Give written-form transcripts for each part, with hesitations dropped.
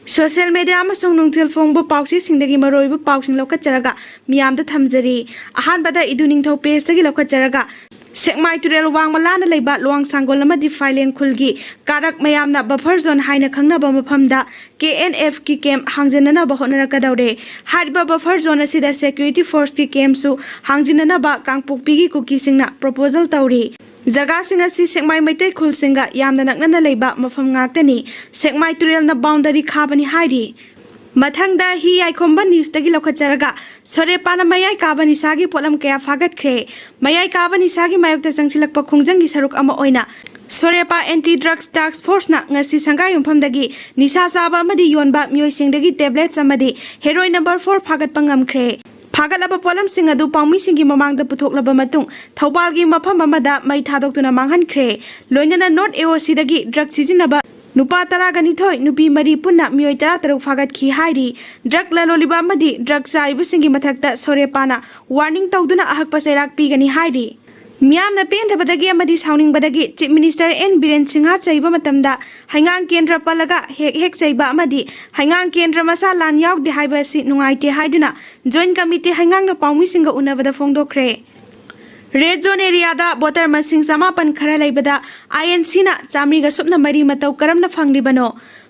Social media amasung nungthil phongbu pausi singdagi maroibu pausing lokacharaga miyamda thamjari ahanbada idu ningthau page dagi lokacharaga sekmai turel wangmalana leiba luang sanggol amadi fileng khulgi karak mayamna buffer zone haina khangnaba maphamda KNF ki camp hangjanana ba honarakadoure hariba buffer zone asida security force ki camp su hangjinana ba kangpukpi gi kukisingna proposal tauri Jaga sing asi sekmai maitai khul singa yamna naknana leiba mafam ngaktani sekmai turel na boundary khabani hairi mathangda hi aikhomba news tagi lokhacharaga sore pana mayai kabani sagi polam kaya fagat khre mayai kabani sagi mayokta changchilakpa khungjangi saruk ama oina Sorepa anti drugs task force na ngasi sangai yumfamdagi nisa saba amadi yonba myoi singdagi tablets amadi heroin number 4 fagat pangam khre Fagalaba polam sing adu pangmi singi mamangda putoklaba matung thaubalgi mafam amada mai thadoktuna manghan khre loinana not AOC dagi drug sizinaba nupa taragani thoi nupi mari punna myoi tara taruk fagat khi hairi drug laloliba amadi drug saibu singi mathakta sorepana warning tawduna ahak pasairak pigani hairi Miamna pendabadagi amadi sauning badagi Chief Minister N Biren Singha chaiba matamda hangang kendra palaga hek chaiba amadi hangang kendra masa lan yauk de haiba si nungaite haiduna joint committee hangang na paumi singa unabada fongdokre Red zone area da voter masing samapan khara laibada INC na chamri ga supna mari matau karamna fanglibano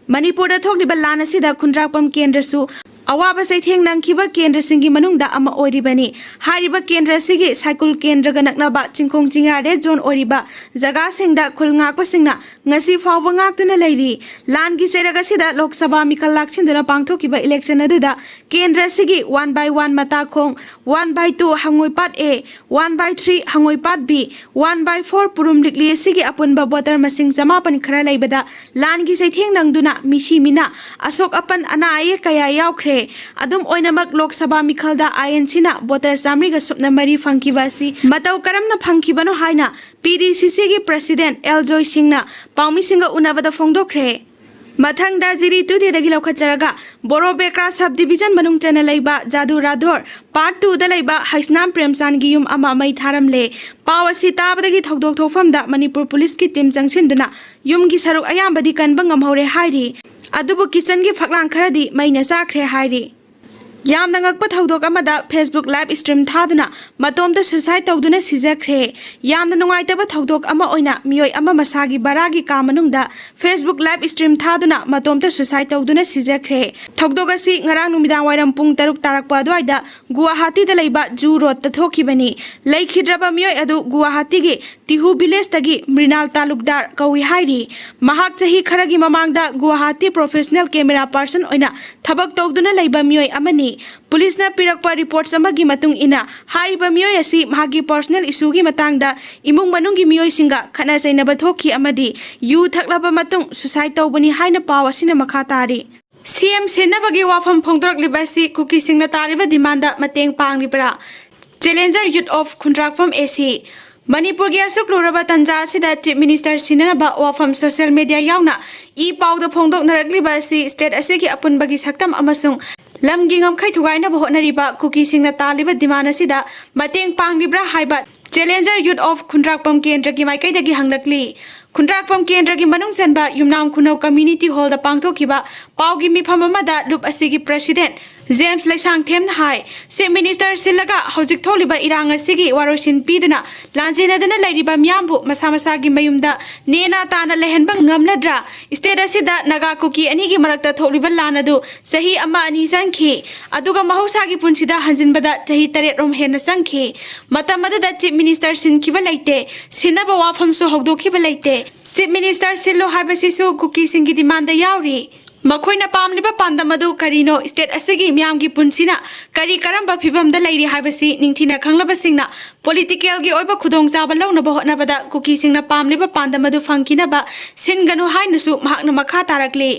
Manipur da thokliba lan asida khundrapam kendra su Awaba saitheng nangkiba kendra singi manungda ama oiribani hariba kendra sigi cycle kendra ga naknaba chingkhong chinga red zone oiriba jaga singda khulngakpa singna ngasi fawba ngaktuna leiri langi cheraga sida lok sabha mikal lakchinduna pangthokiba election aduda kendra sigi 1 by 1 mata khong 1 by 2 hangoi part A 1 by 3 hangoi part B 1 by 4 purum likli sigi apunba voter masing samapan khara leibada langi saitheng nangduna misi mina asok apan ana aye kaya yaukre adum oinamak lok sabha mikhalda INC na voter samri ga supna mari phangkibasi matau karamna phangkibano haina PDCC gi president Eljoy Singna paumi singa unabada phongdokre Mathangda jiri tu de dagi lokhacharaga Boro Bekra subdivision manung chana leiba Jadu Radhor part 2 da leiba Haisnam Premsan gi yum ama mai tharamle pawasi tabadagi thokdok thofamda Manipur police ki team changchenduna yum gi saruk ayambadi kanba ngamhore hairi adubu kitchen gi phaklang kharadi maina sakre hairi Yamna ngakpa thaudok amada Facebook live stream thaduna matomda suicide tawduna sijakre yamna nungaitaba thaudok ama oina mioi ama masagi baragi ka manungda Facebook live stream thaduna matomda suicide tawduna sijakre thaudok asi ngarang numidang wairam pung 6 tarakpa adwaida Guwahati da leiba Ju Road ta thokibani laikhidraba mioi adu Guwahati gi Tihu village tagi Mrinal talukdar kawi hairi mahak chahi kharagi mamangda Guwahati professional camera person oina thabak tawduna leiba mioi amani Police na pirakpa reports amagi matung ina haiba mioi asi mahagi personal issue gi matangda imung manung gi mioi singa khana sainaba thoki amadi yu thaklaba matung suicide tawbani haina pawa sina makha tari CM senabagi wafam phongdrak libasi kuki singna taliba demanda mateng panglibra Challenger Youth of Khundrakpam AC Manipur gi asuk luraba tanja sida Chief Minister sinaba wafam social media yauna I pawda phongdok narakliba si state asigi apunbagi saktam amasung Lamgi ngamkhai thugaina bahonariba kuki singna taliba dimana sida mateng panglibra haiba Challenger Youth of Khundrakpam kendra gi maikai dagi hanglakli Khundrakpam kendra gi manung chanba yumnam khunau community hall da pangthokiba pawgi mifam amada lup asigi president James Laisang Them Hai Chief Minister Silaga hojik tholiba irang asigi warosin piduna lanjinadana lairiba myambu masa masagi mayumda nena tana lehenba ngamladra state asida naga kuki ani gi marakta tholiba lanadu sahi ama ani sangkhi aduga mahosagi punsida hanjinbada sahi 3 rom hena sangkhi matamada da Chief Minister sinkhiba laite sinaba wafam so hogdokhiba laite Chief Minister Sillo habasisu kuki singi demand yauri Makoina pamliba pandamadu karino state asigi miyamgi punsina kari karamba phibamda leiri habasi ningthina khanglaba singna political gi oiba khudong jaba launa ba hotnabada kuki singna pamliba pandamadu phangkinaba singanu hainasu mahakna makha tarakle